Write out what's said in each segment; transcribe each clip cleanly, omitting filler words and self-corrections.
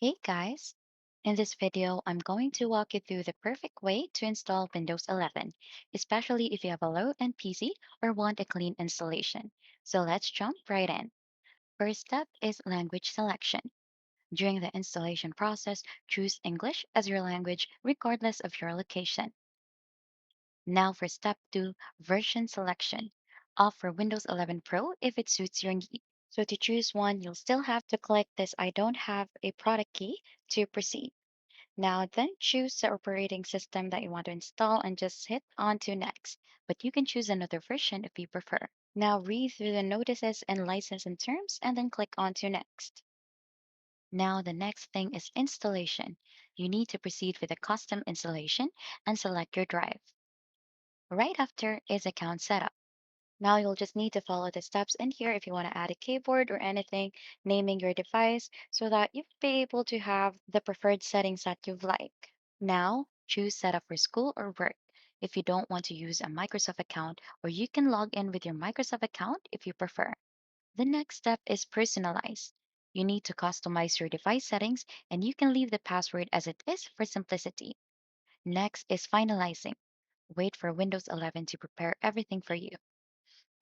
Hey guys! In this video, I'm going to walk you through the perfect way to install Windows 11, especially if you have a low-end PC or want a clean installation. So let's jump right in. First step is language selection. During the installation process, choose English as your language regardless of your location. Now for step 2, version selection. Opt for Windows 11 Pro if it suits your need. So to choose one, you'll still have to click this I don't have a product key to proceed. Now then choose the operating system that you want to install and just hit on to next. But you can choose another version if you prefer. Now read through the notices and license and terms and then click on to next. Now the next thing is installation. You need to proceed with a custom installation and select your drive. Right after is account setup. Now you'll just need to follow the steps in here if you want to add a keyboard or anything, naming your device so that you'll be able to have the preferred settings that you like. Now choose setup for school or work if you don't want to use a Microsoft account, or you can log in with your Microsoft account if you prefer. The next step is personalize. You need to customize your device settings and you can leave the password as it is for simplicity. Next is finalizing. Wait for Windows 11 to prepare everything for you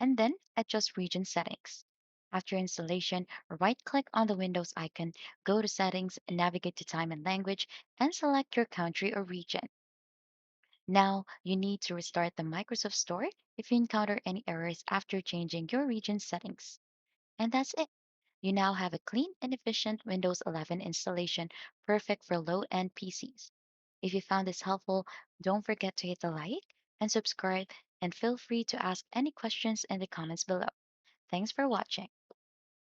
and then adjust region settings. After installation, right-click on the Windows icon, go to Settings, navigate to Time and Language, and select your country or region. Now, you need to restart the Microsoft Store if you encounter any errors after changing your region settings. And that's it. You now have a clean and efficient Windows 11 installation perfect for low-end PCs. If you found this helpful, don't forget to hit the like and subscribe, and feel free to ask any questions in the comments below. Thanks for watching.